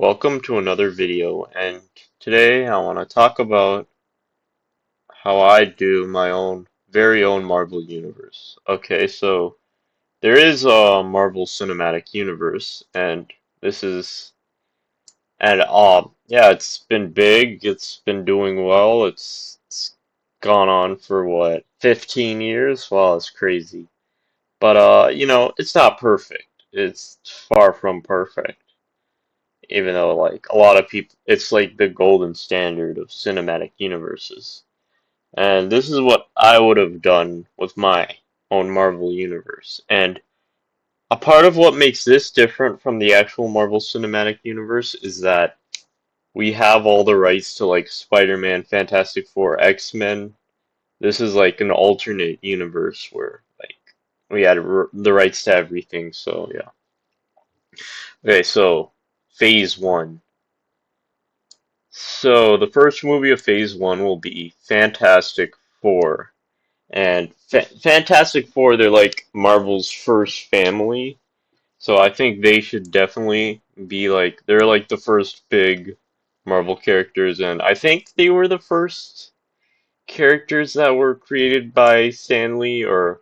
Welcome to another video, and today I want to talk about how I do my own very own Marvel Universe. Okay, so there is a Marvel Cinematic Universe, and this is and yeah, it's been big, it's been doing well, it's gone on for what, 15 years? Wow, it's crazy. But it's not perfect. It's far from perfect. Even though like a lot of people, it's like the golden standard of cinematic universes. And this is what I would have done with my own Marvel universe. And a part of what makes this different from the actual Marvel Cinematic Universe is that we have all the rights to like Spider-Man, Fantastic Four, X-Men. This is like an alternate universe where like we had the rights to everything. So yeah. Okay, so Phase 1. So the first movie of Phase 1 will be Fantastic Four. And Fantastic Four, they're like Marvel's first family. So I think they should definitely be like, they're like the first big Marvel characters. And I think they were the first characters that were created by Stan Lee, or,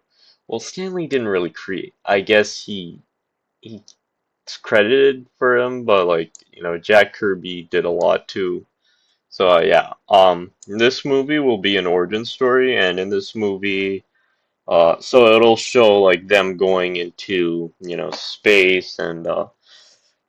well, Stan Lee didn't really create. I guess he's credited for him, but like, Jack Kirby did a lot too. So yeah, this movie will be an origin story, and in this movie, so it'll show like them going into space and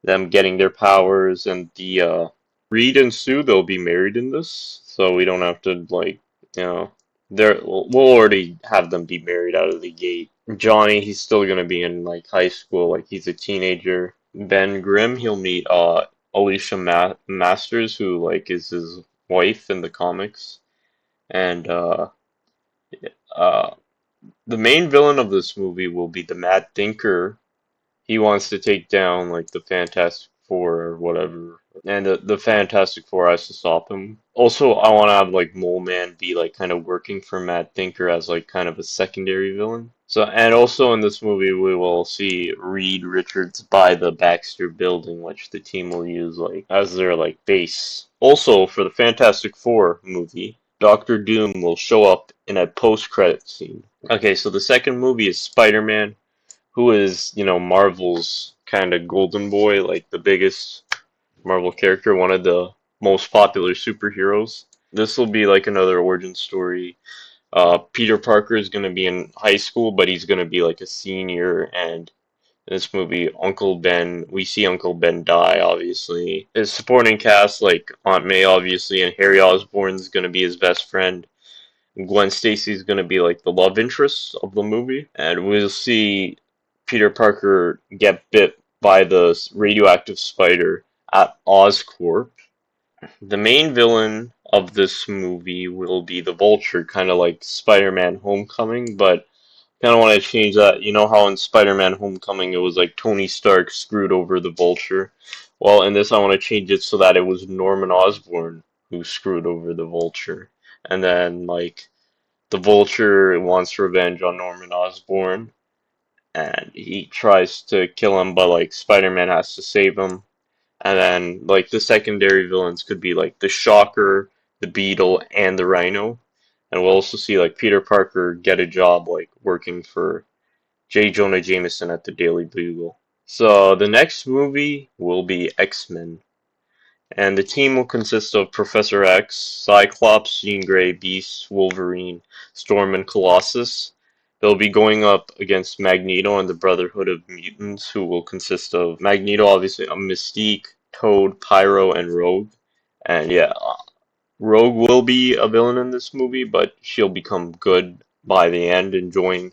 them getting their powers, and the Reed and Sue, they'll be married in this, so we don't have to like you know we'll already have them be married out of the gate. Johnny, he's still gonna be in like high school, like he's a teenager. Ben Grimm, he'll meet Alicia Masters, who like is his wife in the comics, and uh, the main villain of this movie will be the Mad Thinker. He wants to take down like the Fantastic Four or whatever, and the Fantastic Four has to stop him. Also, I want to have like Mole Man be like kind of working for Mad Thinker as like kind of a secondary villain. So, and also in this movie, we will see Reed Richards buy the Baxter Building, which the team will use like as their like base. Also, for the Fantastic Four movie, Doctor Doom will show up in a post-credit scene. Okay, so the second movie is Spider-Man, who is, Marvel's kind of golden boy, like the biggest Marvel character, one of the most popular superheroes. This will be like another origin story. Peter Parker is going to be in high school, but he's going to be like a senior. And in this movie, Uncle Ben, we see Uncle Ben die, obviously. His supporting cast, like Aunt May, obviously, and Harry Osborn is going to be his best friend. Gwen Stacy is going to be like the love interest of the movie, and we'll see Peter Parker get bit by the radioactive spider at Oscorp. The main villain of this movie will be the Vulture, kind of like Spider-Man Homecoming, but kind of want to change that. You know how in Spider-Man Homecoming it was like Tony Stark screwed over the Vulture? Well, in this I want to change it so that it was Norman Osborn who screwed over the Vulture. And then like the Vulture wants revenge on Norman Osborn, and he tries to kill him, but like Spider-Man has to save him. And then like the secondary villains could be like the Shocker, the Beetle, and the Rhino. And we'll also see like Peter Parker get a job like working for J. Jonah Jameson at the Daily Bugle. So the next movie will be X-Men. And the team will consist of Professor X, Cyclops, Jean Grey, Beast, Wolverine, Storm, and Colossus. They'll be going up against Magneto and the Brotherhood of Mutants, who will consist of Magneto, obviously, Mystique, Toad, Pyro, and Rogue. And yeah, Rogue will be a villain in this movie, but she'll become good by the end and join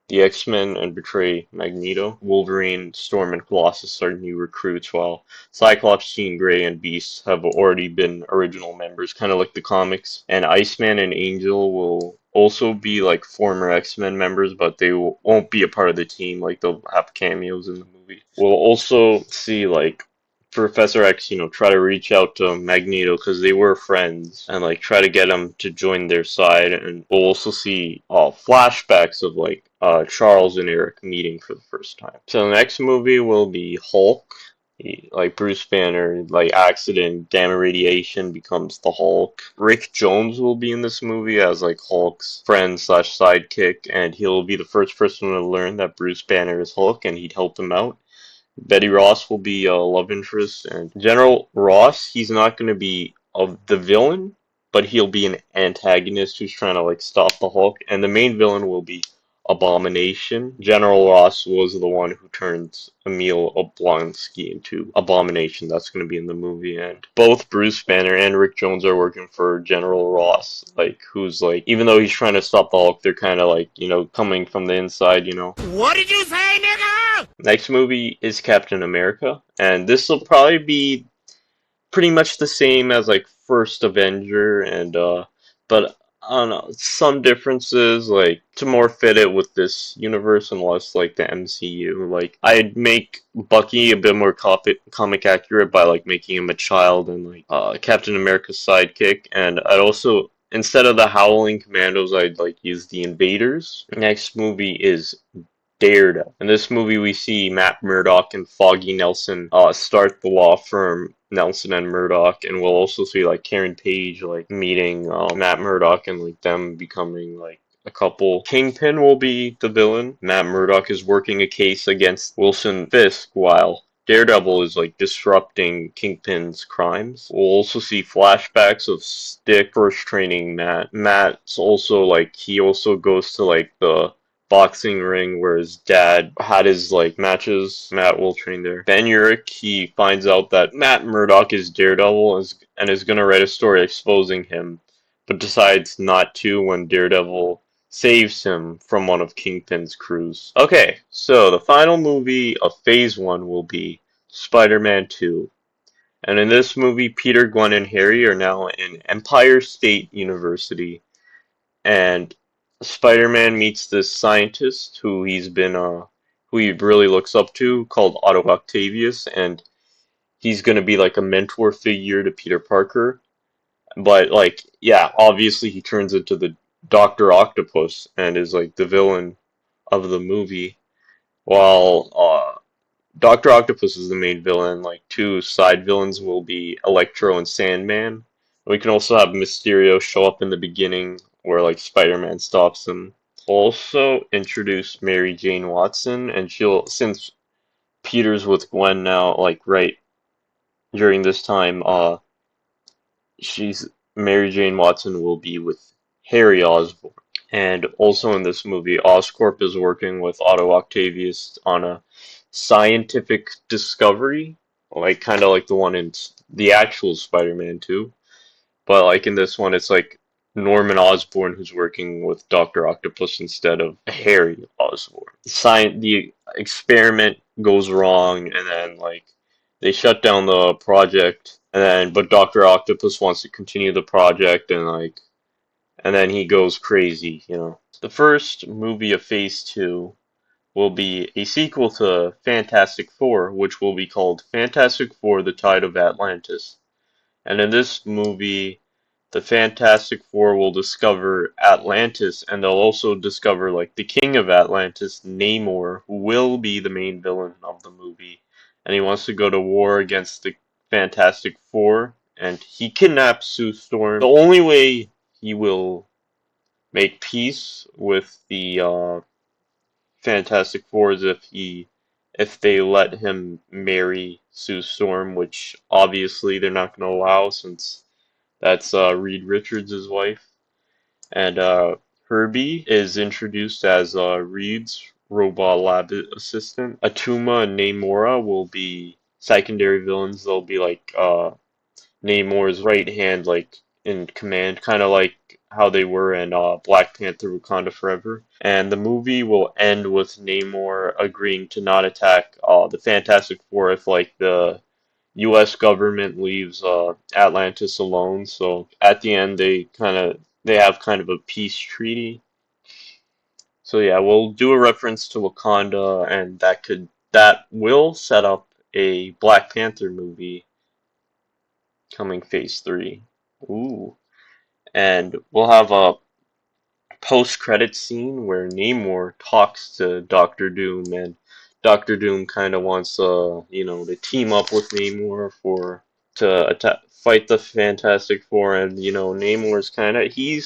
the X-Men and betray Magneto. Wolverine, Storm, and Colossus are new recruits, while Cyclops, Jean Grey, and Beast have already been original members, kind of like the comics. And Iceman and Angel will also be like former X-Men members, but they won't be a part of the team. Like they'll have cameos in the movie. We'll also see like Professor X, try to reach out to Magneto because they were friends and like try to get him to join their side. And we'll also see flashbacks of like Charles and Eric meeting for the first time. So the next movie will be Hulk. Like Bruce Banner, like accident, gamma radiation becomes the Hulk. Rick Jones will be in this movie as like Hulk's friend slash sidekick, and he'll be the first person to learn that Bruce Banner is Hulk, and he'd help him out. Betty Ross will be a love interest, and General Ross, he's not going to be of the villain, but he'll be an antagonist who's trying to like stop the Hulk, and the main villain will be Abomination. General Ross was the one who turns Emil Oblonsky into Abomination. That's going to be in the movie, and both Bruce Banner and Rick Jones are working for General Ross, like who's like, even though he's trying to stop the Hulk, they're kind of like, coming from the inside, What did you say, nigga? Next movie is Captain America, and this will probably be pretty much the same as like First Avenger, and but I don't know, some differences like to more fit it with this universe and less like the MCU. Like I'd make Bucky a bit more comic accurate by like making him a child and like Captain America's sidekick, and I'd also, instead of the Howling Commandos, I'd like use the Invaders. Next movie is Daredevil. In this movie, we see Matt Murdock and Foggy Nelson start the law firm Nelson and Murdock, and we'll also see like Karen Page like meeting Matt Murdock and like them becoming like a couple. Kingpin will be the villain. Matt Murdock is working a case against Wilson Fisk while Daredevil is like disrupting Kingpin's crimes. We'll also see flashbacks of Stick first training Matt. Matt's also like, he also goes to like the boxing ring where his dad had his like matches. Matt will train there. Ben Urich, he finds out that Matt Murdock is Daredevil and is gonna write a story exposing him, but decides not to when Daredevil saves him from one of Kingpin's crews. Okay, so the final movie of Phase 1 will be Spider-Man 2. And in this movie, Peter, Gwen, and Harry are now in Empire State University, and Spider-Man meets this scientist who he really looks up to, called Otto Octavius, and he's gonna be like a mentor figure to Peter Parker. But like, yeah, obviously he turns into the Doctor Octopus and is like the villain of the movie, while Doctor Octopus is the main villain. Like two side villains will be Electro and Sandman. We can also have Mysterio show up in the beginning where like Spider-Man stops him. Also introduce Mary Jane Watson, and she'll, since Peter's with Gwen now, like right during this time, she's Mary Jane Watson will be with Harry Osborn. And also in this movie, Oscorp is working with Otto Octavius on a scientific discovery, like kind of like the one in the actual Spider-Man 2. But like in this one, it's like Norman Osborn who's working with Doctor Octopus instead of Harry Osborn. The experiment goes wrong, and then like they shut down the project, and then but Doctor Octopus wants to continue the project, and then he goes crazy. The first movie of Phase 2 will be a sequel to Fantastic Four, which will be called Fantastic Four: The Tide of Atlantis. And in this movie, the Fantastic Four will discover Atlantis, and they'll also discover like the King of Atlantis, Namor, who will be the main villain of the movie. And he wants to go to war against the Fantastic Four, and he kidnaps Sue Storm. The only way he will make peace with the Fantastic Four is if they let him marry Sue Storm, which obviously they're not going to allow since that's Reed Richards' wife. And Herbie is introduced as Reed's robot lab assistant. Atuma and Namora will be secondary villains. They'll be like Namor's right hand, like in command, kind of like how they were in Black Panther: Wakanda Forever. And the movie will end with Namor agreeing to not attack the Fantastic Four if like the U.S. government leaves Atlantis alone. So at the end, they have kind of a peace treaty. So yeah, we'll do a reference to Wakanda, and that will set up a Black Panther movie coming Phase 3. Ooh. And we'll have a post-credit scene where Namor talks to Doctor Doom, and Doctor Doom kind of wants to team up with Namor to fight the Fantastic Four, and Namor's kind of he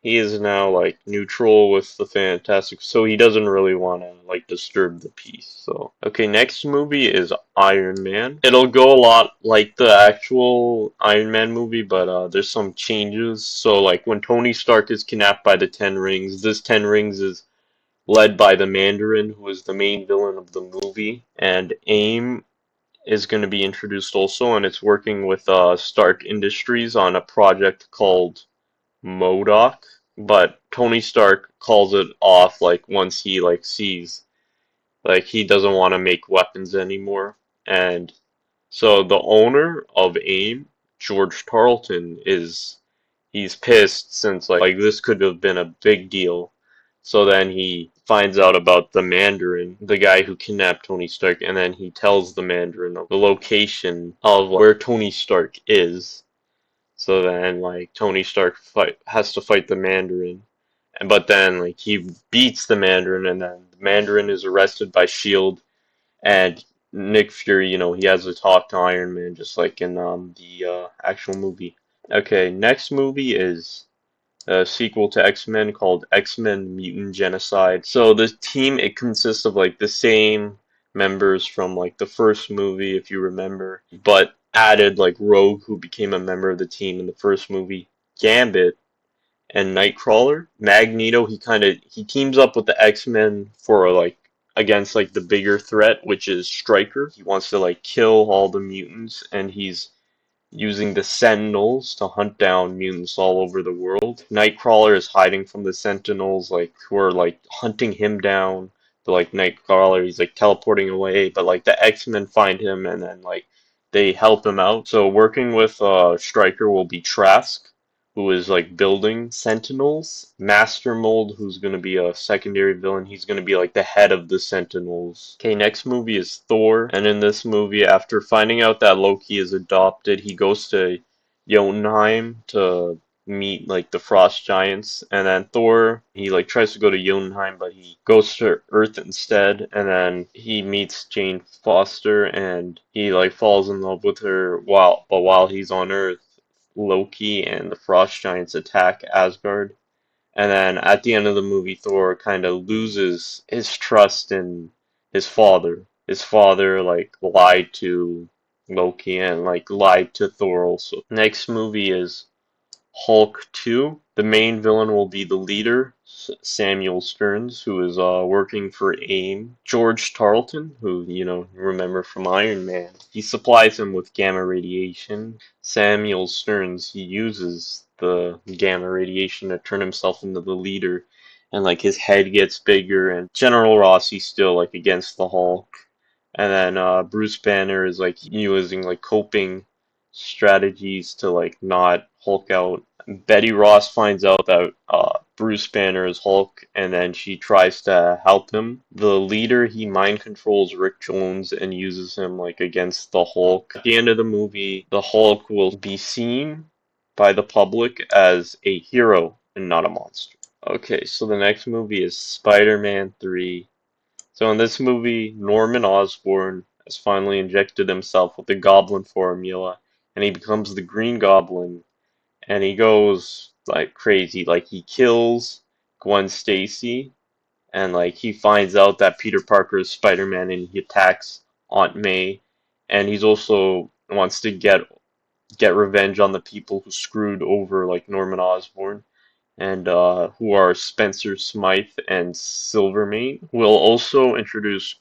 is now like neutral with the Fantastic, so he doesn't really want to like disturb the peace. So okay, next movie is Iron Man. It'll go a lot like the actual Iron Man movie, but there's some changes. So like when Tony Stark is kidnapped by the Ten Rings, this Ten Rings is led by the Mandarin, who is the main villain of the movie, and AIM is going to be introduced also, and it's working with Stark Industries on a project called MODOK. But Tony Stark calls it off like once he like sees like he doesn't want to make weapons anymore, and so the owner of AIM, George Tarleton, he's pissed since like this could have been a big deal. So then he finds out about the Mandarin, the guy who kidnapped Tony Stark, and then he tells the Mandarin of the location of where Tony Stark is. So then like Tony Stark has to fight the Mandarin. But then like he beats the Mandarin, and then the Mandarin is arrested by Shield, and Nick Fury, he has a talk to Iron Man just like in the actual movie. Okay, next movie is a sequel to X-Men called X-Men Mutant Genocide. So the team, it consists of like the same members from like the first movie, if you remember, but added like Rogue, who became a member of the team in the first movie, Gambit, and Nightcrawler. Magneto, he teams up with the X-Men for like against like the bigger threat, which is Stryker. He wants to like kill all the mutants, and he's using the Sentinels to hunt down mutants all over the world. Nightcrawler is hiding from the Sentinels, like who are like hunting him down. But like Nightcrawler, he's like teleporting away. But like the X-Men find him, and then like they help him out. So working with Stryker will be Trask, who is like building Sentinels. Master Mold, who's gonna be a secondary villain, he's gonna be like the head of the Sentinels. Okay, next movie is Thor, and in this movie, after finding out that Loki is adopted, he goes to Jotunheim to meet like the frost giants, and then Thor he like tries to go to Jotunheim, but he goes to Earth instead, and then he meets Jane Foster, and he like falls in love with her while he's on Earth, Loki and the Frost Giants attack Asgard. And then at the end of the movie, Thor kind of loses his trust in his father. His father, like, lied to Loki and, like, lied to Thor also. Next movie is Hulk 2. The main villain will be the leader, Samuel Stearns, who is working for AIM. George Tarleton, who, remember from Iron Man, he supplies him with gamma radiation. Samuel Stearns, he uses the gamma radiation to turn himself into the leader, and like his head gets bigger, and General Ross, he's still like against the Hulk. And then Bruce Banner is like using like coping strategies to like not Hulk out. Betty Ross finds out that Bruce Banner is Hulk, and then she tries to help him. The leader, he mind controls Rick Jones and uses him like against the Hulk. At the end of the movie, the Hulk will be seen by the public as a hero and not a monster. Okay, so the next movie is Spider-Man 3. So in this movie, Norman Osborn has finally injected himself with the Goblin formula, and he becomes the Green Goblin, and he goes like crazy. Like he kills Gwen Stacy, and like he finds out that Peter Parker is Spider-Man, and he attacks Aunt May, and he's also wants to get revenge on the people who screwed over like Norman Osborn, and who are Spencer Smythe and Silvermane. We'll also introduce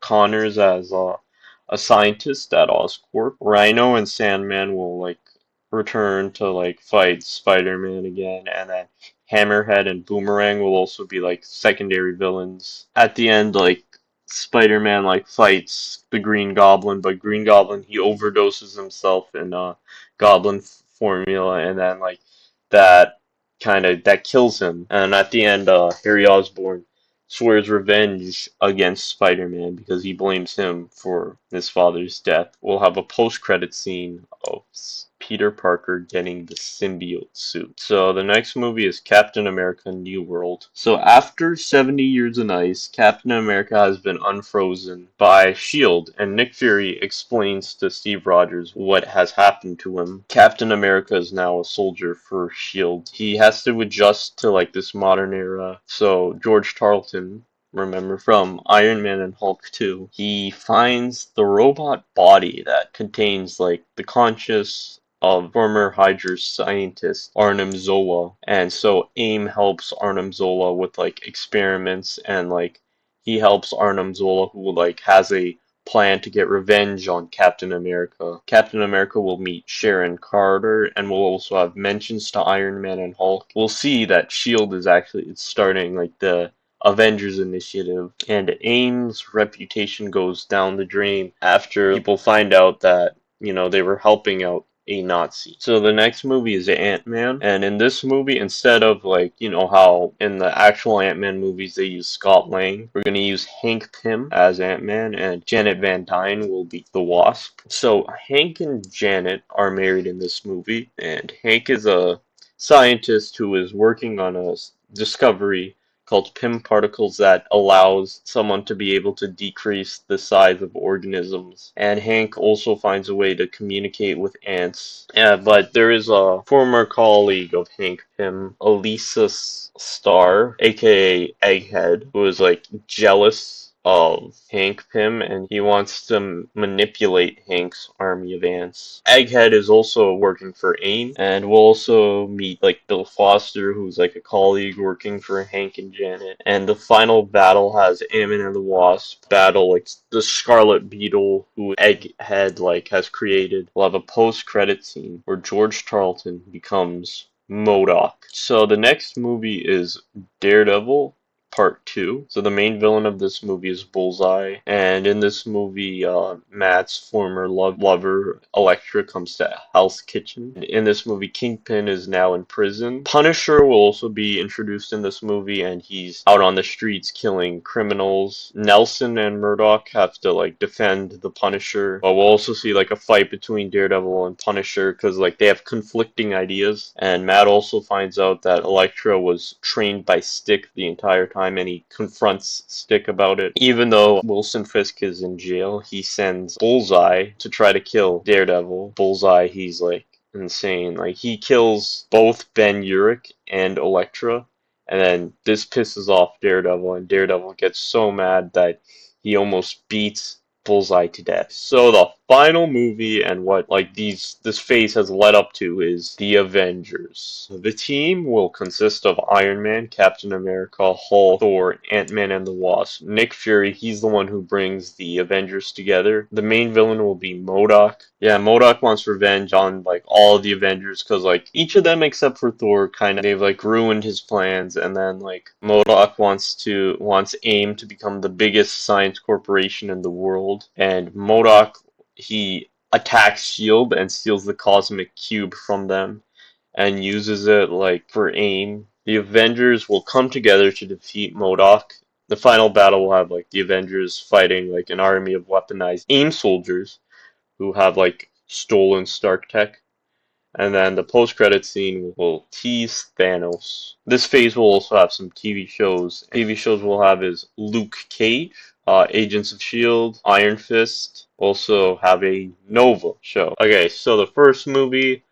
Connors as a scientist at Oscorp. Rhino and Sandman will like return to like fight Spider-Man again, and then Hammerhead and Boomerang will also be like secondary villains. At the end, like Spider-Man like fights the Green Goblin, but Green Goblin he overdoses himself in Goblin formula, and then like that that kills him. And at the end, Harry Osborn swears revenge against Spider-Man because he blames him for his father's death. We'll have a post-credit scene of Peter Parker getting the symbiote suit. So the next movie is Captain America New World. So after 70 years in ice, Captain America has been unfrozen by S.H.I.E.L.D. and Nick Fury explains to Steve Rogers what has happened to him. Captain America is now a soldier for S.H.I.E.L.D. He has to adjust to like this modern era. So George Tarleton, remember from Iron Man and Hulk 2, he finds the robot body that contains like the conscious of former Hydra scientist Arnim Zola, and so AIM helps Arnim Zola with like experiments, and like he helps Arnim Zola, who like has a plan to get revenge on Captain America. Captain America will meet Sharon Carter and will also have mentions to Iron Man and Hulk. We'll see that Shield is actually it's starting like the Avengers Initiative, and AIM's reputation goes down the drain after people find out that, they were helping out a Nazi. So the next movie is Ant-Man, and in this movie, instead of like, how in the actual Ant-Man movies they use Scott Lang, we're gonna use Hank Pym as Ant-Man, and Janet Van Dyne will be the Wasp. So Hank and Janet are married in this movie, and Hank is a scientist who is working on a discovery called Pym particles that allows someone to be able to decrease the size of organisms. And Hank also finds a way to communicate with ants. But there is a former colleague of Hank Pym, Elisa Starr, aka Egghead, who is like jealous of Hank Pym, and he wants to manipulate Hank's army of ants. Egghead is also working for AIM, and we'll also meet like Bill Foster, who's like a colleague working for Hank and Janet. And the final battle has Ant-Man and the Wasp battle like the Scarlet Beetle, who Egghead like has created. We'll have a post-credit scene where George Tarleton becomes MODOK. So the next movie is Daredevil Part 2. So the main villain of this movie is Bullseye, and in this movie, Matt's former lover, Elektra, comes to Hell's Kitchen. In this movie, Kingpin is now in prison. Punisher will also be introduced in this movie, and he's out on the streets killing criminals. Nelson and Murdoch have to like defend the Punisher, but we'll also see like a fight between Daredevil and Punisher because like they have conflicting ideas. And Matt also finds out that Elektra was trained by Stick the entire time, and he confronts Stick about it. Even though Wilson Fisk is in jail, he sends Bullseye to try to kill Daredevil. Bullseye, he's like insane. Like he kills both Ben Urich and Elektra, and then this pisses off Daredevil, and Daredevil gets so mad that he almost beats Bullseye to death. So the final movie and what like this phase has led up to is the Avengers. The team will consist of Iron Man, Captain America, Hulk, Thor, Ant-Man and the Wasp. Nick Fury, he's the one who brings the Avengers together. The main villain will be MODOK. Yeah, MODOK wants revenge on like all of the Avengers because like each of them except for Thor kind of they've like ruined his plans, and then like MODOK wants AIM to become the biggest science corporation in the world, and MODOK he attacks S.H.I.E.L.D. and steals the cosmic cube from them and uses it like for AIM. The Avengers will come together to defeat MODOK. The final battle will have like the Avengers fighting like an army of weaponized AIM soldiers who have like stolen Stark tech. And then the post-credit scene will tease Thanos. This phase will also have some TV shows. TV shows we'll have is Luke Cage, Agents of S.H.I.E.L.D., Iron Fist, also have a Nova show. Okay, so the first movie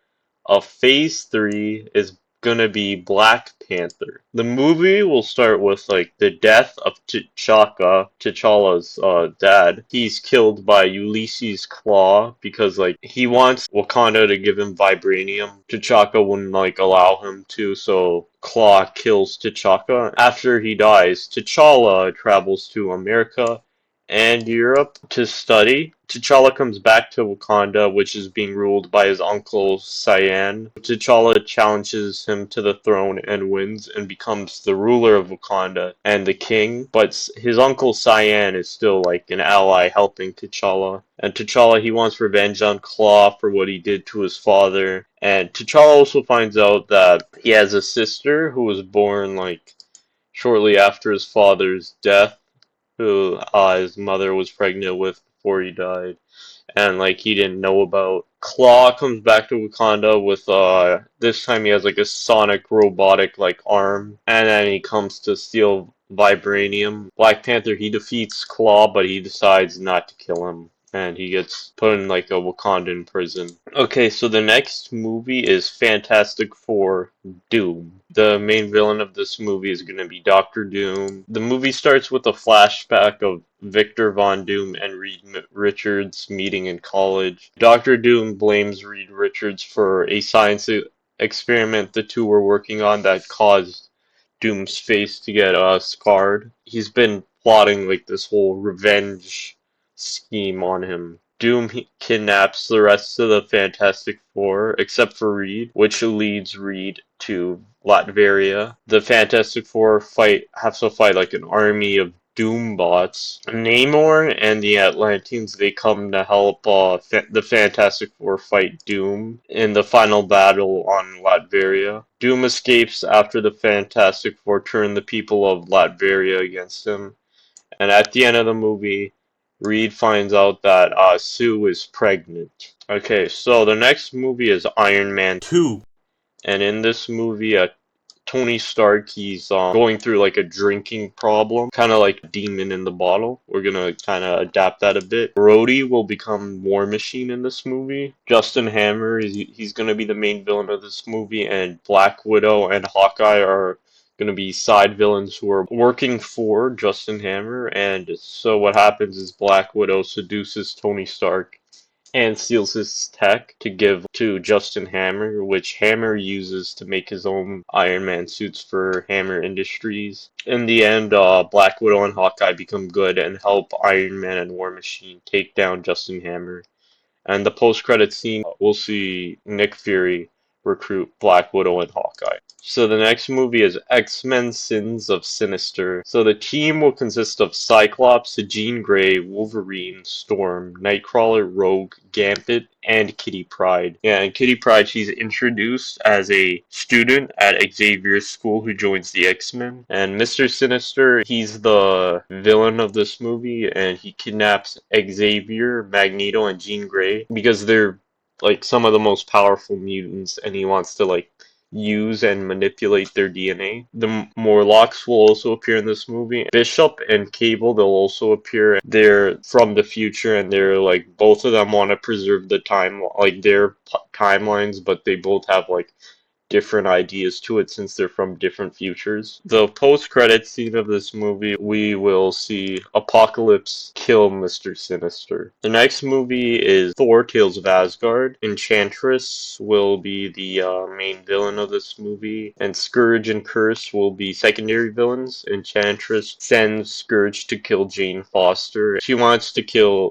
of Phase 3 is gonna be Black Panther. The movie will start with like the death of T'Challa's dad. He's killed by Ulysses Claw because like he wants Wakanda to give him vibranium. T'Chaka wouldn't like allow him to, so Claw kills T'Chaka. After he dies, T'Challa travels to America and Europe to study. T'Challa comes back to Wakanda, which is being ruled by his uncle Cyan. T'Challa challenges him to the throne and wins and becomes the ruler of Wakanda and the king. But his uncle Cyan is still like an ally helping T'Challa. And T'Challa, he wants revenge on Claw for what he did to his father. And T'Challa also finds out that he has a sister who was born like shortly after his father's death, who his mother was pregnant with before he died. and like he didn't know about. Claw comes back to Wakanda with this time he has like a sonic robotic like arm, and then he comes to steal vibranium. Black Panther, he defeats Claw, but he decides not to kill him, and he gets put in like a Wakandan prison. Okay, so the next movie is Fantastic Four Doom. The main villain of this movie is going to be Doctor Doom. The movie starts with a flashback of Victor Von Doom and Reed Richards meeting in college. Doctor Doom blames Reed Richards for a science experiment the two were working on that caused Doom's face to get scarred. He's been plotting like this whole revenge scheme on him. Doom kidnaps the rest of the Fantastic Four, except for Reed, which leads Reed to Latveria. The Fantastic Four have to fight like an army of Doombots. Namor and the Atlanteans, they come to help the Fantastic Four fight Doom in the final battle on Latveria. Doom escapes after the Fantastic Four turn the people of Latveria against him. And at the end of the movie, Reed finds out that Sue is pregnant. Okay, so the next movie is Iron Man 2. And in this movie, Tony Stark, he's going through like a drinking problem, kind of like Demon in the Bottle. We're gonna kind of adapt that a bit. Rhodey will become War Machine in this movie. Justin Hammer, he's gonna be the main villain of this movie, and Black Widow and Hawkeye are gonna be side villains who are working for Justin Hammer. And so what happens is Black Widow seduces Tony Stark and steals his tech to give to Justin Hammer, which Hammer uses to make his own Iron Man suits for Hammer Industries. In the end, Black Widow and Hawkeye become good and help Iron Man and War Machine take down Justin Hammer. And the post-credit scene, we'll see Nick Fury recruit Black Widow and Hawkeye. So the next movie is X-Men Sins of Sinister. So the team will consist of Cyclops, Jean Grey, Wolverine, Storm, Nightcrawler, Rogue, Gambit, and Kitty Pryde. Yeah, and Kitty Pryde, she's introduced as a student at Xavier's school who joins the X-Men. And Mr. Sinister, he's the villain of this movie, and he kidnaps Xavier, Magneto, and Jean Grey because they're like some of the most powerful mutants, and he wants to like use and manipulate their DNA. The Morlocks will also appear in this movie. Bishop and Cable, they'll also appear. They're from the future, and they're like both of them want to preserve the time, like their timelines, but they both have like different ideas to it since they're from different futures. The post-credit scene of this movie, we will see Apocalypse kill Mr. Sinister. The next movie is Thor: Tales of Asgard. Enchantress will be the main villain of this movie, and Scourge and Curse will be secondary villains. Enchantress sends Scourge to kill Jane Foster. She wants to kill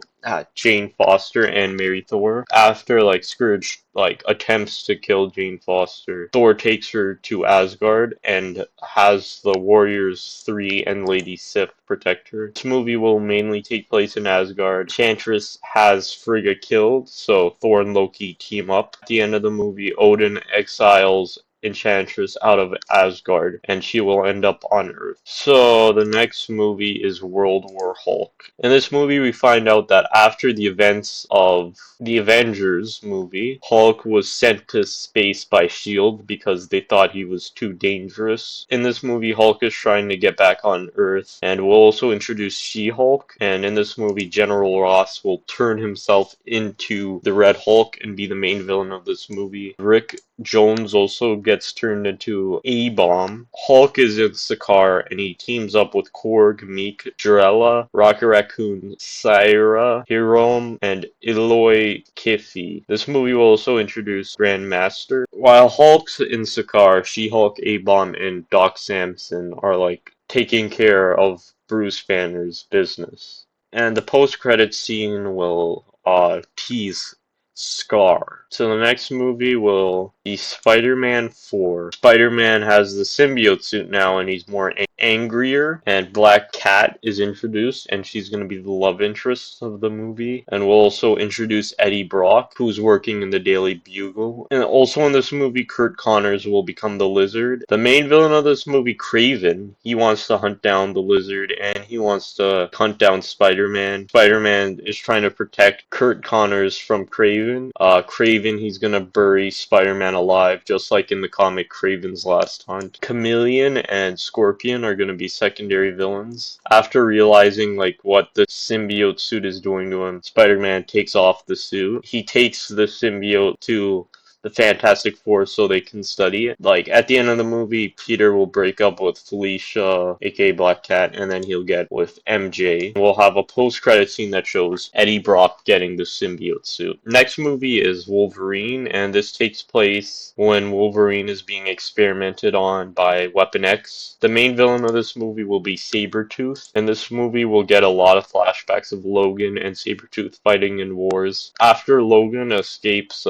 Jane Foster and marry Thor. After like Scourge like attempts to kill Jane Foster, Thor takes her to Asgard and has the Warriors 3 and Lady Sif protect her. This movie will mainly take place in Asgard. Enchantress has Frigga killed, so Thor and Loki team up. At the end of the movie, Odin exiles Enchantress out of Asgard, and she will end up on Earth. So the next movie is World War Hulk. In this movie, we find out that after the events of the Avengers movie, Hulk was sent to space by S.H.I.E.L.D. because they thought he was too dangerous. In this movie, Hulk is trying to get back on Earth, and we'll also introduce She-Hulk. And in this movie, General Ross will turn himself into the Red Hulk and be the main villain of this movie. Rick Jones also gets turned into A-Bomb. Hulk is in Sakaar, and he teams up with Korg, Meek, Jarella, Rocket Raccoon, Syra, Hirom, and Eloy Kiffy. This movie will also introduce Grandmaster. While Hulk's in Sakaar, She-Hulk, A-Bomb, and Doc Samson are like taking care of Bruce Banner's business. And the post-credit scene will tease Scar. So the next movie will be Spider-Man 4. Spider-Man has the symbiote suit now, and he's more angrier, and Black Cat is introduced, and she's going to be the love interest of the movie. And we'll also introduce Eddie Brock, who's working in the Daily Bugle. And also in this movie, Kurt Connors will become the Lizard. The main villain of this movie, Kraven, he wants to hunt down the Lizard, and he wants to hunt down Spider-Man. Spider-Man is trying to protect Kurt Connors from Kraven. Kraven, he's going to bury Spider-Man alive, just like in the comic Kraven's Last Hunt. Chameleon and Scorpion are going to be secondary villains. After realizing like what the symbiote suit is doing to him, Spider-Man takes off the suit. He takes the symbiote to the Fantastic Four so they can study it. Like at the end of the movie, Peter will break up with Felicia, aka Black Cat, and then he'll get with MJ. We'll have a post-credit scene that shows Eddie Brock getting the symbiote suit. Next movie is Wolverine, and this takes place when Wolverine is being experimented on by Weapon X. The main villain of this movie will be Sabretooth, and this movie will get a lot of flashbacks of Logan and Sabretooth fighting in wars. After Logan escapes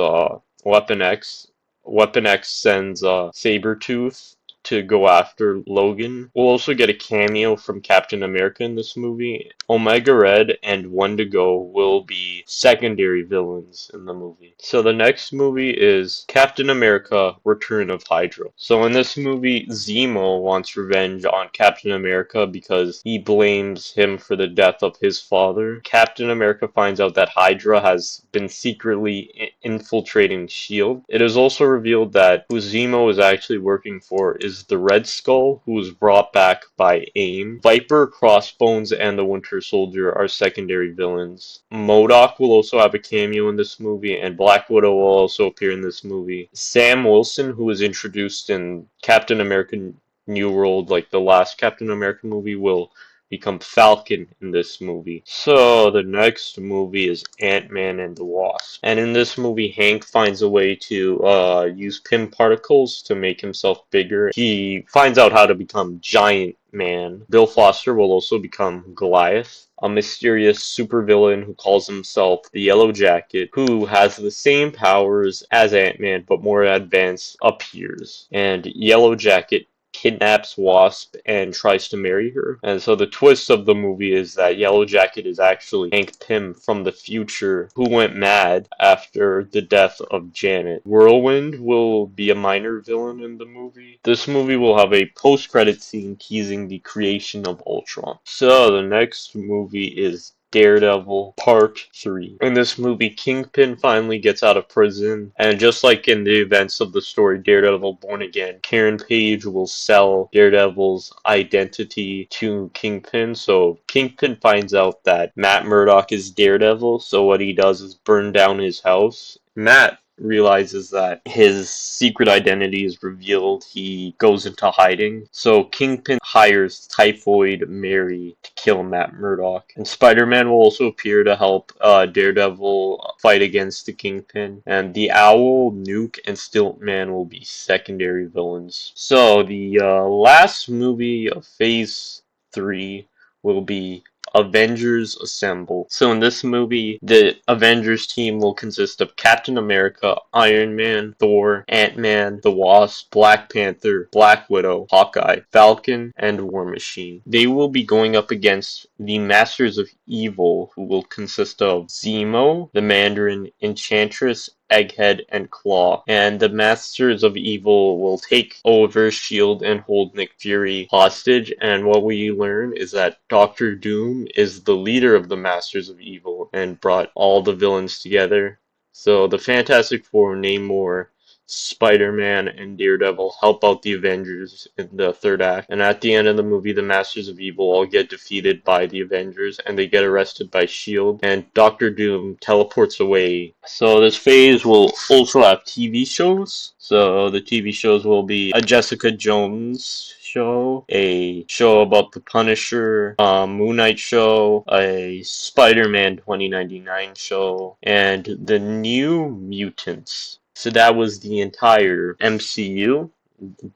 Weapon X. Weapon X sends Sabretooth to go after Logan. We'll also get a cameo from Captain America in this movie. Omega Red and Wendigo will be secondary villains in the movie. So the next movie is Captain America: Return of Hydra. So in this movie, Zemo wants revenge on Captain America because he blames him for the death of his father. Captain America finds out that Hydra has been secretly infiltrating S.H.I.E.L.D. It is also revealed that who Zemo is actually working for is the Red Skull, who was brought back by AIM. Viper, Crossbones, and the Winter Soldier are secondary villains. MODOK will also have a cameo in this movie, and Black Widow will also appear in this movie. Sam Wilson, who was introduced in Captain America New World, like the last Captain America movie, will become Falcon in this movie. So the next movie is Ant-Man and the Wasp. And in this movie, Hank finds a way to use Pym particles to make himself bigger. He finds out how to become Giant Man. Bill Foster will also become Goliath, a mysterious supervillain who calls himself the Yellow Jacket, who has the same powers as Ant-Man but more advanced, appears. And Yellow Jacket kidnaps Wasp and tries to marry her. And so the twist of the movie is that Yellow Jacket is actually Hank Pym from the future who went mad after the death of Janet. Whirlwind will be a minor villain in the movie. This movie will have a post-credit scene teasing the creation of Ultron. So the next movie is Daredevil Part 3. In this movie, Kingpin finally gets out of prison, and just like in the events of the story Daredevil Born Again, Karen Page will sell Daredevil's identity to Kingpin. So Kingpin finds out that Matt Murdock is Daredevil, so what he does is burn down his house. Matt realizes that his secret identity is revealed. He goes into hiding. So Kingpin hires Typhoid Mary to kill Matt Murdock. And Spider-Man will also appear to help Daredevil fight against the Kingpin. And the Owl, Nuke, and Stiltman will be secondary villains. So the last movie of Phase 3 will be Avengers Assemble. So in this movie, the Avengers team will consist of Captain America, Iron Man, Thor, Ant-Man, the Wasp, Black Panther, Black Widow, Hawkeye, Falcon, and War Machine. They will be going up against the Masters of Evil, who will consist of Zemo, the Mandarin, Enchantress, Egghead, and Claw. And the Masters of Evil will take over S.H.I.E.L.D. and hold Nick Fury hostage. And what we learn is that Doctor Doom is the leader of the Masters of Evil and brought all the villains together. So the Fantastic Four, Namor, Spider-Man, and Daredevil help out the Avengers in the third act. And at the end of the movie, the Masters of Evil all get defeated by the Avengers and they get arrested by S.H.I.E.L.D. and Doctor Doom teleports away. So this phase will also have TV shows. So the TV shows will be a Jessica Jones show, a show about the Punisher, a Moon Knight show, a Spider-Man 2099 show, and the New Mutants. So that was the entire MCU.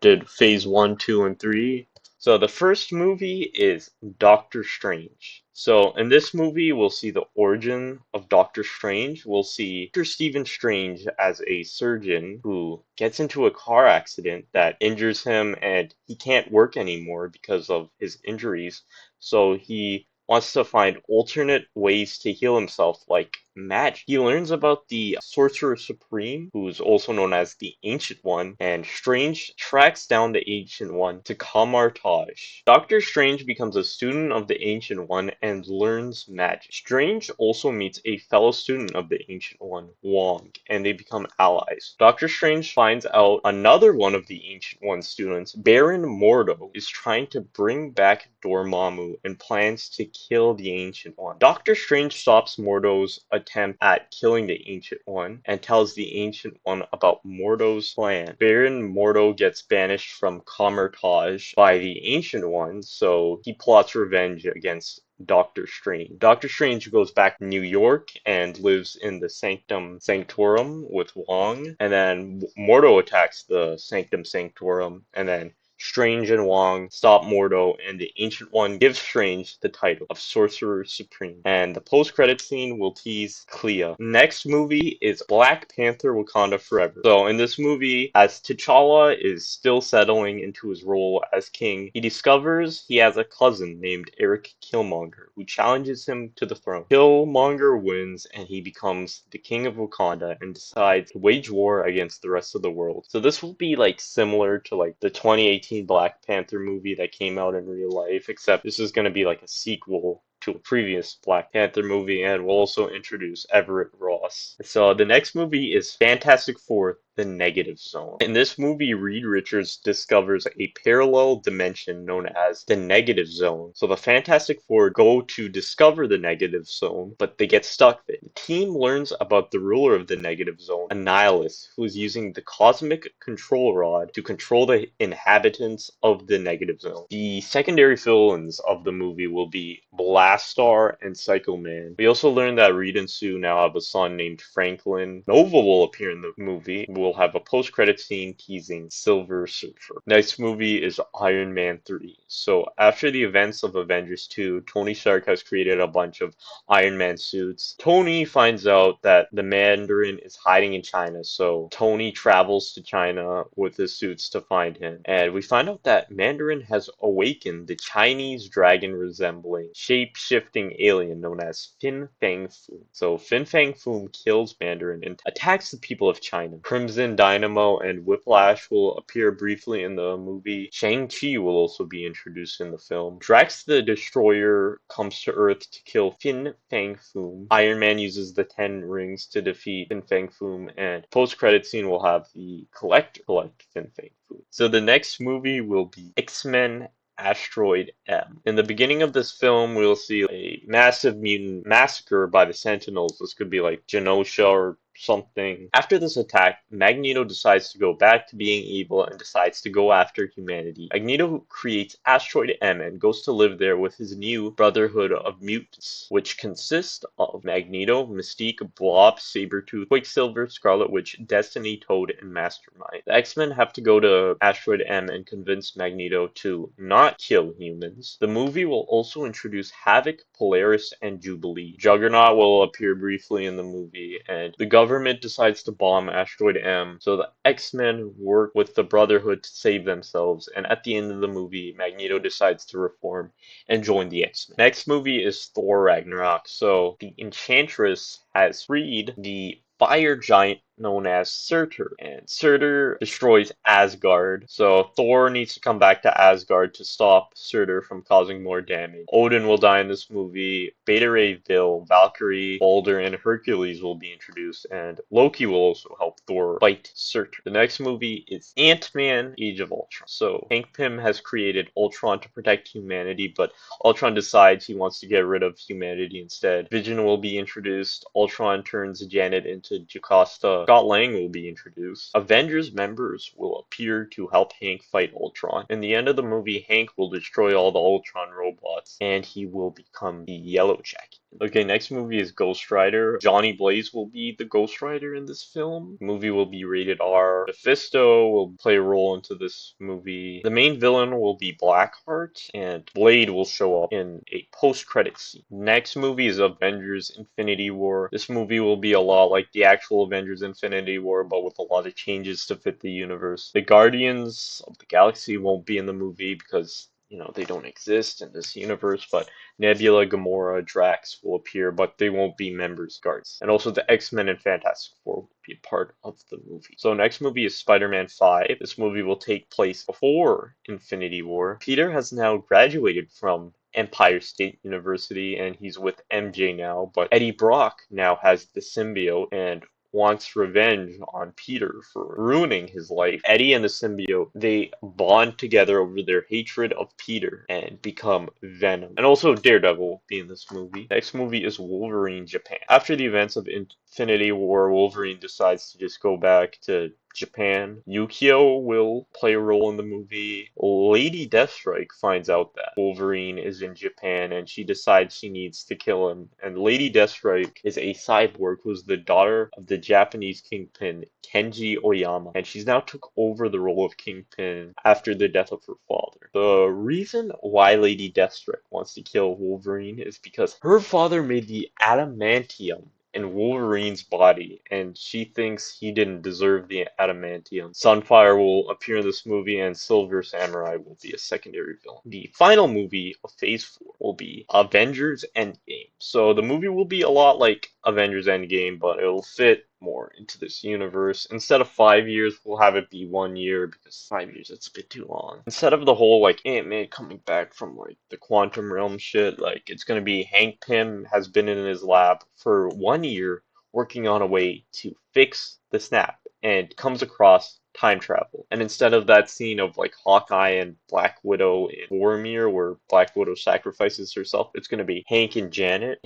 Did phase 1, 2, and 3. So the first movie is Doctor Strange. So in this movie, we'll see the origin of Doctor Strange. We'll see Dr. Stephen Strange as a surgeon who gets into a car accident that injures him and he can't work anymore because of his injuries. So he wants to find alternate ways to heal himself, like magic. He learns about the Sorcerer Supreme, who's also known as the Ancient One, and Strange tracks down the Ancient One to Kamartaj. Doctor Strange becomes a student of the Ancient One and learns magic. Strange also meets a fellow student of the Ancient One, Wong, and they become allies. Doctor Strange finds out another one of the Ancient One's students, Baron Mordo, is trying to bring back Dormammu and plans to kill the Ancient One. Doctor Strange stops Mordo's attempt at killing the Ancient One and tells the Ancient One about Mordo's plan. Baron Mordo gets banished from Kamar-Taj by the Ancient One, so he plots revenge against Doctor Strange. Doctor Strange goes back to New York and lives in the Sanctum Sanctorum with Wong, and then Mordo attacks the Sanctum Sanctorum, and then Strange and Wong stop Mordo, and the Ancient One gives Strange the title of Sorcerer Supreme. And the post-credit scene will tease Clea. Next movie is Black Panther Wakanda Forever. So in this movie, as T'Challa is still settling into his role as king, he discovers he has a cousin named Eric Killmonger who challenges him to the throne. Killmonger wins and he becomes the king of Wakanda and decides to wage war against the rest of the world. So this will be like similar to like the 2018 Black Panther movie that came out in real life, except this is going to be like a sequel to a previous Black Panther movie, and we'll also introduce Everett Ross. So the next movie is Fantastic Four: The Negative Zone. In this movie, Reed Richards discovers a parallel dimension known as the Negative Zone. So the Fantastic Four go to discover the Negative Zone, but they get stuck there. The team learns about the ruler of the Negative Zone, Annihilus, who is using the Cosmic Control Rod to control the inhabitants of the Negative Zone. The secondary villains of the movie will be Blastar and Psycho Man. We also learn that Reed and Sue now have a son named Franklin. Nova will appear in the movie. We'll have a post-credit scene teasing Silver Surfer. Next movie is Iron Man 3. So after the events of Avengers 2, Tony Stark has created a bunch of Iron Man suits. Tony finds out that the Mandarin is hiding in China, so Tony travels to China with his suits to find him. And we find out that Mandarin has awakened the Chinese dragon resembling shape-shifting alien known as Fin Fang Foom. So Fin Fang Foom kills Mandarin and attacks the people of China. Crimson Dynamo and Whiplash will appear briefly in the movie. Shang-Chi will also be introduced in the film. Drax the Destroyer comes to Earth to kill Fin Fang Foom. Iron Man uses the 10 rings to defeat Fin Fang Foom, and post-credit scene will have the Collector collect Fin Fang Foom. So the next movie will be X-Men Asteroid M. In the beginning of this film, we'll see a massive mutant massacre by the Sentinels. This could be like Genosha or something. After this attack, Magneto decides to go back to being evil and decides to go after humanity. Magneto creates Asteroid M and goes to live there with his new Brotherhood of Mutants, which consists of Magneto, Mystique, Blob, Sabretooth, Quicksilver, Scarlet Witch, Destiny, Toad, and Mastermind. The X-Men have to go to Asteroid M and convince Magneto to not kill humans. The movie will also introduce Havoc, Polaris, and Jubilee. Juggernaut will appear briefly in the movie, and the government decides to bomb Asteroid M, so the X-Men work with the Brotherhood to save themselves, and at the end of the movie, Magneto decides to reform and join the X-Men. Next movie is Thor Ragnarok. So the Enchantress has freed the fire giant known as Surtur, and Surtur destroys Asgard, so Thor needs to come back to Asgard to stop Surtur from causing more damage. Odin will die in this movie, Beta Ray Bill, Valkyrie, Balder, and Hercules will be introduced, and Loki will also help Thor fight Surtur. The next movie is Ant-Man Age of Ultron. So Hank Pym has created Ultron to protect humanity, but Ultron decides he wants to get rid of humanity instead. Vision will be introduced, Ultron turns Janet into Jocasta, Scott Lang will be introduced. Avengers members will appear to help Hank fight Ultron. In the end of the movie, Hank will destroy all the Ultron robots, and he will become the Yellow Jacket. Okay, next movie is Ghost Rider. Johnny Blaze will be the Ghost Rider in this film. The movie will be rated R. Mephisto will play a role into this movie. The main villain will be Blackheart, and Blade will show up in a post-credit scene. Next movie is Avengers Infinity War. This movie will be a lot like the actual Avengers Infinity War, but with a lot of changes to fit the universe. The Guardians of the Galaxy won't be in the movie because they don't exist in this universe, but Nebula, Gamora, Drax will appear, but they won't be members guards. And also the X-Men and Fantastic Four will be a part of the movie. So next movie is Spider-Man 5. This movie will take place before Infinity War. Peter has now graduated from Empire State University and he's with MJ now, but Eddie Brock now has the symbiote and wants revenge on Peter for ruining his life. Eddie and the symbiote, they bond together over their hatred of Peter and become Venom. And also Daredevil will be in this movie. Next movie is Wolverine Japan. After the events of Infinity War, Wolverine decides to just go back to Japan. Yukio will play a role in the movie. Lady Deathstrike finds out that Wolverine is in Japan and she decides she needs to kill him. And Lady Deathstrike is a cyborg who's the daughter of the Japanese kingpin Kenji Oyama. And she's now took over the role of kingpin after the death of her father. The reason why Lady Deathstrike wants to kill Wolverine is because her father made the adamantium in Wolverine's body, and she thinks he didn't deserve the adamantium. Sunfire will appear in this movie, and Silver Samurai will be a secondary villain. The final movie of Phase 4 will be Avengers Endgame. So the movie will be a lot like Avengers Endgame, but it'll fit more into this universe. Instead of 5 years, we'll have it be 1 year because 5 years, it's a bit too long. Instead of the whole like Ant-Man coming back from like the quantum realm shit, like it's gonna be Hank Pym has been in his lab for 1 year working on a way to fix the snap and comes across time travel. And instead of that scene of like Hawkeye and Black Widow in Vormir where Black Widow sacrifices herself, it's going to be Hank and Janet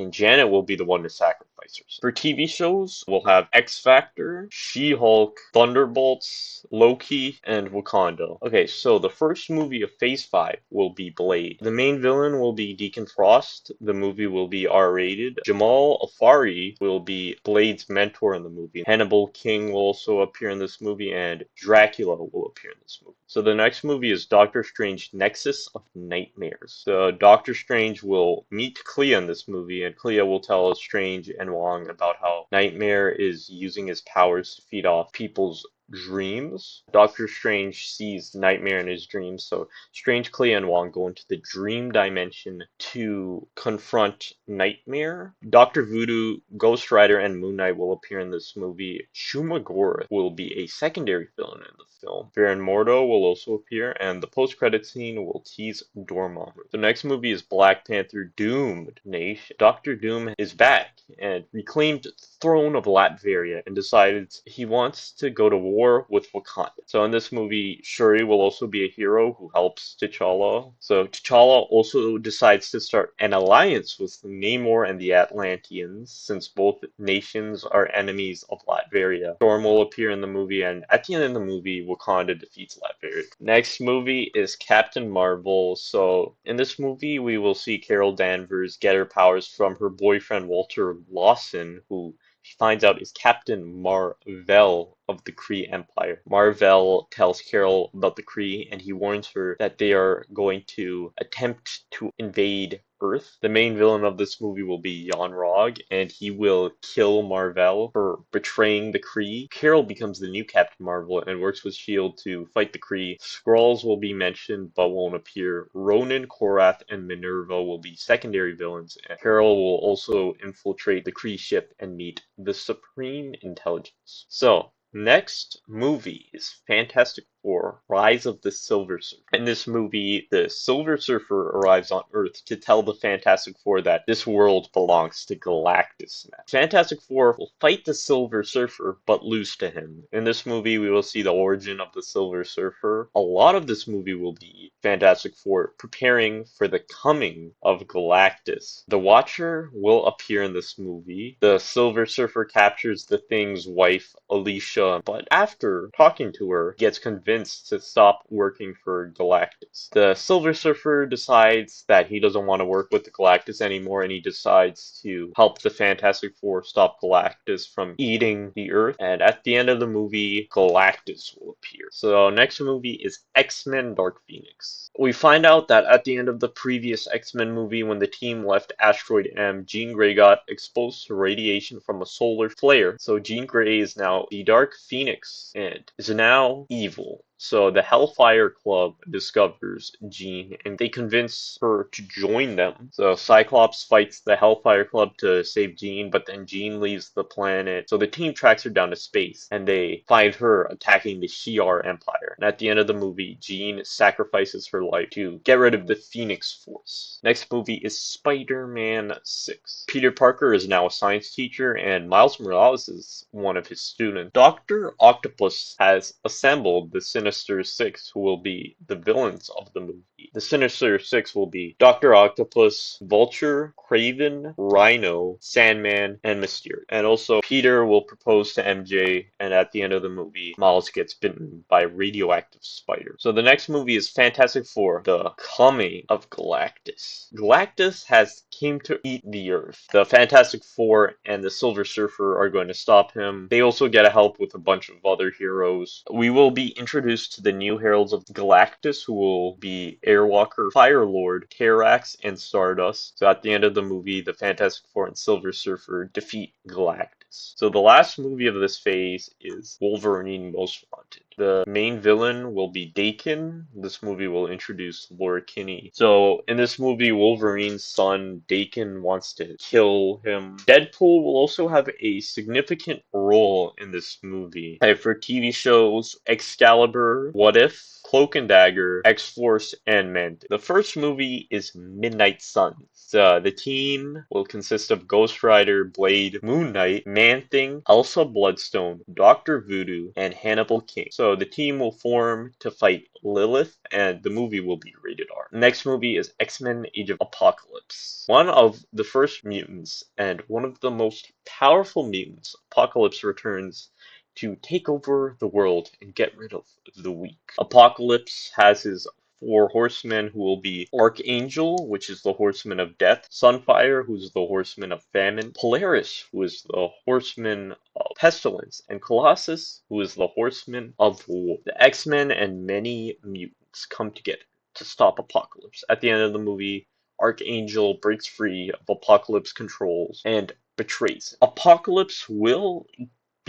will be the one to sacrifice herself. For TV shows, we'll have X Factor, She-Hulk, Thunderbolts, Loki, and Wakanda. Okay, so the first movie of Phase 5 will be Blade. The main villain will be Deacon Frost. The movie will be R-rated. Jamal Afari will be Blade's mentor in the movie. Hannibal King will also appear in this movie, and Dracula will appear in this movie. So the next movie is Doctor Strange Nexus of Nightmares. So Doctor Strange will meet Clea in this movie, and Clea will tell Strange and Wong about how Nightmare is using his powers to feed off people's dreams. Doctor Strange sees Nightmare in his dreams, so Strange, Clea, and Wong go into the dream dimension to confront Nightmare. Dr. Voodoo, Ghost Rider, and Moon Knight will appear in this movie. Shumagorath will be a secondary villain in the film. Baron Mordo will also appear, and the post-credit scene will tease Dormammu. The next movie is Black Panther Doomed Nation. Doctor Doom is back and reclaimed throne of Latveria and decided he wants to go to war with Wakanda. So in this movie, Shuri will also be a hero who helps T'Challa. So T'Challa also decides to start an alliance with Namor and the Atlanteans, since both nations are enemies of Latveria. Storm will appear in the movie, and at the end of the movie, Wakanda defeats Latveria. Next movie is Captain Marvel. So in this movie, we will see Carol Danvers get her powers from her boyfriend Walter Lawson, who she finds out is Captain Marvel of the Kree Empire. Marvel tells Carol about the Kree and he warns her that they are going to attempt to invade Earth. The main villain of this movie will be Yon-Rogg, and he will kill Marvel for betraying the Kree. Carol becomes the new Captain Marvel and works with S.H.I.E.L.D. to fight the Kree. Skrulls will be mentioned but won't appear. Ronan, Korath, and Minerva will be secondary villains, and Carol will also infiltrate the Kree ship and meet the Supreme Intelligence. So, next movie is Fantastic Four: Rise of the Silver Surfer. In this movie, the Silver Surfer arrives on Earth to tell the Fantastic Four that this world belongs to Galactus now. Fantastic Four will fight the Silver Surfer, but lose to him. In this movie, we will see the origin of the Silver Surfer. A lot of this movie will be Fantastic Four preparing for the coming of Galactus. The Watcher will appear in this movie. The Silver Surfer captures the Thing's wife, Alicia, but after talking to her, gets convinced convinced to stop working for Galactus. The Silver Surfer decides that he doesn't want to work with the Galactus anymore, and he decides to help the Fantastic Four stop Galactus from eating the Earth. And at the end of the movie, Galactus will appear. So next movie is X-Men Dark Phoenix. We find out that at the end of the previous X-Men movie, when the team left Asteroid M, Jean Grey got exposed to radiation from a solar flare. So Jean Grey is now the Dark Phoenix and is now evil. So the Hellfire Club discovers Jean and they convince her to join them. So Cyclops fights the Hellfire Club to save Jean, but then Jean leaves the planet. So the team tracks her down to space and they find her attacking the Shi'ar Empire. And at the end of the movie, Jean sacrifices her life to get rid of the Phoenix Force. Next movie is Spider-Man 6. Peter Parker is now a science teacher and Miles Morales is one of his students. Dr. Octopus has assembled the Sinister Six, who will be the villains of the movie. The Sinister Six will be Dr. Octopus, Vulture, Kraven, Rhino, Sandman, and Mysterio. And also, Peter will propose to MJ, and at the end of the movie, Miles gets bitten by a radioactive spider. So the next movie is Fantastic Four, The Coming of Galactus. Galactus has came to eat the Earth. The Fantastic Four and the Silver Surfer are going to stop him. They also get help with a bunch of other heroes. We will be introduced to the new Heralds of Galactus, who will be Airwalker, Firelord, Terrax, and Stardust. So at the end of the movie, the Fantastic Four and Silver Surfer defeat Galactus. So the last movie of this phase is Wolverine Most Wanted. The main villain will be Daken. This movie will introduce Laura Kinney. So in this movie, Wolverine's son Daken wants to kill him. Deadpool will also have a significant role in this movie. And for TV shows, Excalibur, What If, Cloak and Dagger, X-Force, and Mantic. The first movie is Midnight Suns. The team will consist of Ghost Rider, Blade, Moon Knight, Man-Thing, Elsa Bloodstone, Dr. Voodoo, and Hannibal King. So the team will form to fight Lilith, and the movie will be rated R. Next movie is X-Men Age of Apocalypse. One of the first mutants and one of the most powerful mutants, Apocalypse returns to take over the world and get rid of the weak. Apocalypse has his four horsemen, who will be Archangel, which is the horseman of death, Sunfire, who's the horseman of famine, Polaris, who is the horseman of pestilence, and Colossus, who is the horseman of war. The X-Men and many mutants come together to stop Apocalypse. At the end of the movie, Archangel breaks free of Apocalypse controls and betrays him. Apocalypse will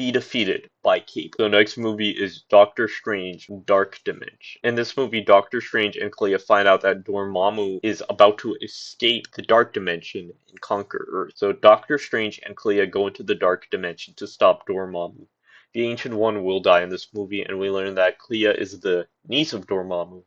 be defeated by Cape. The next movie is Doctor Strange Dark Dimension. In this movie, Doctor Strange and Clea find out that Dormammu is about to escape the Dark Dimension and conquer Earth. So Doctor Strange and Clea go into the Dark Dimension to stop Dormammu. The Ancient One will die in this movie, and we learn that Clea is the niece of Dormammu,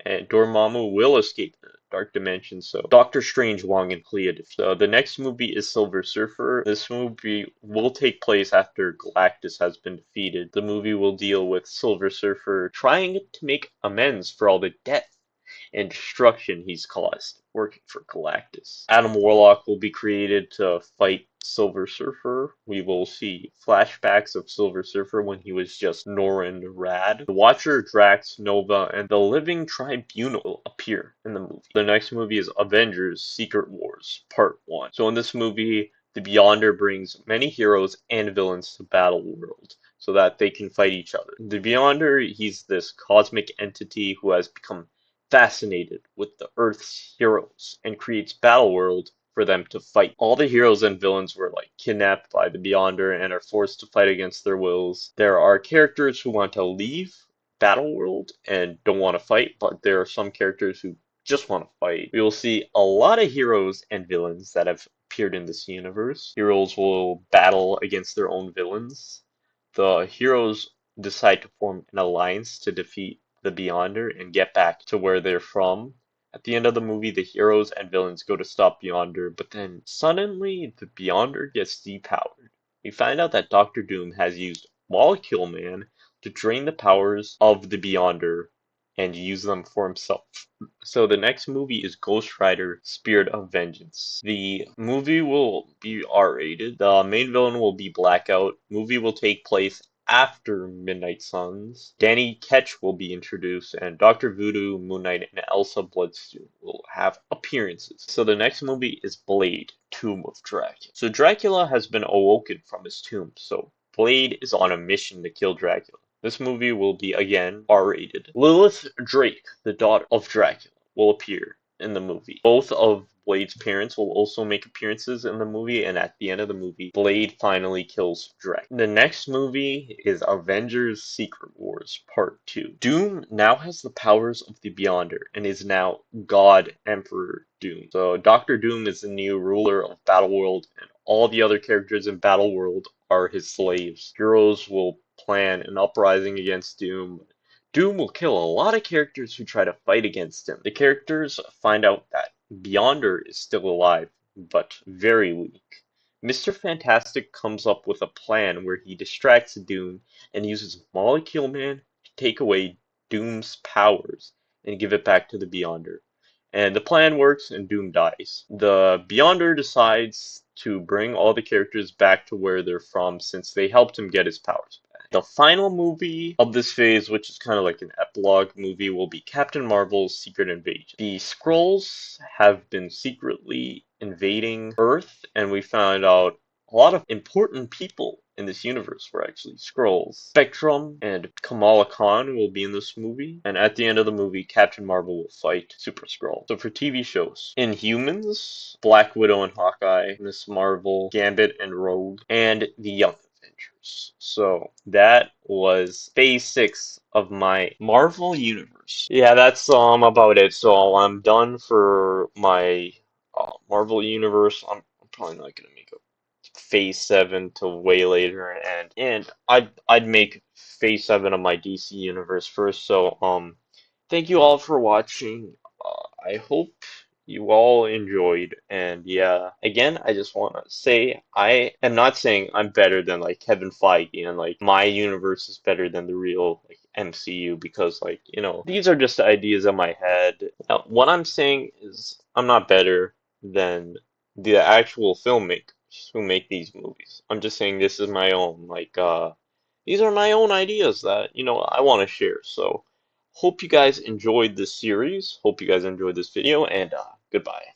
and Dormammu will escape the Dark Dimension, so Doctor Strange, Wong, and Clea defeat. So the next movie is Silver Surfer. This movie will take place after Galactus has been defeated. The movie will deal with Silver Surfer trying to make amends for all the death and destruction he's caused working for Galactus. Adam Warlock will be created to fight Silver Surfer. We will see flashbacks of Silver Surfer when he was just Norrin Rad. The Watcher, Drax, Nova, and the Living Tribunal will appear in the movie. The next movie is Avengers Secret Wars Part 1. So in this movie, the Beyonder brings many heroes and villains to Battle World so that they can fight each other. The Beyonder, he's this cosmic entity who has become fascinated with the Earth's heroes and creates Battle World for them to fight. All the heroes and villains were kidnapped by the Beyonder and are forced to fight against their wills. There are characters who want to leave Battle World and don't want to fight, but there are some characters who just want to fight. We will see a lot of heroes and villains that have appeared in this universe. Heroes will battle against their own villains. The heroes decide to form an alliance to defeat the Beyonder and get back to where they're from. At the end of the movie, the heroes and villains go to stop Beyonder, but then suddenly the Beyonder gets depowered. We find out that Doctor Doom has used Molecule Man to drain the powers of the Beyonder and use them for himself. So the next movie is Ghost Rider Spirit of Vengeance. The movie will be R-rated. The main villain will be Blackout. Movie will take place after Midnight Suns, Danny Ketch will be introduced, and Dr. Voodoo, Moon Knight, and Elsa Bloodstone will have appearances. So the next movie is Blade, Tomb of Dracula. So Dracula has been awoken from his tomb, so Blade is on a mission to kill Dracula. This movie will be, again, R-rated. Lilith Drake, the daughter of Dracula, will appear in the movie. Both of Blade's parents will also make appearances in the movie, and at the end of the movie, Blade finally kills Dracula. The next movie is Avengers Secret Wars Part 2. Doom now has the powers of the Beyonder and is now God Emperor Doom. So Doctor Doom is the new ruler of Battleworld, and all the other characters in Battleworld are his slaves. Heroes will plan an uprising against Doom. Doom will kill a lot of characters who try to fight against him. The characters find out that Beyonder is still alive, but very weak. Mr. Fantastic comes up with a plan where he distracts Doom and uses Molecule Man to take away Doom's powers and give it back to the Beyonder. And the plan works and Doom dies. The Beyonder decides to bring all the characters back to where they're from since they helped him get his powers back. The final movie of this phase, which is kind of like an epilogue movie, will be Captain Marvel's Secret Invasion. The Skrulls have been secretly invading Earth, and we found out a lot of important people in this universe were actually Skrulls. Spectrum and Kamala Khan will be in this movie, and at the end of the movie, Captain Marvel will fight Super Skrull. So for TV shows, Inhumans, Black Widow and Hawkeye, Miss Marvel, Gambit and Rogue, and The Young Avengers. So that was phase 6 of my Marvel universe. Yeah, that's about it. So I'm done for my Marvel universe. I'm probably not gonna make a phase 7 till way later, and I'd make phase 7 of my DC universe first. So thank you all for watching. I hope you all enjoyed, and yeah, again, I just want to say I am not saying I'm better than like Kevin Feige and like my universe is better than the real like MCU, because like, these are just ideas in my head. Now, what I'm saying is I'm not better than the actual filmmakers who make these movies. I'm just saying this is my own, like, these are my own ideas that, I want to share. So, hope you guys enjoyed this series. Hope you guys enjoyed this video, and goodbye.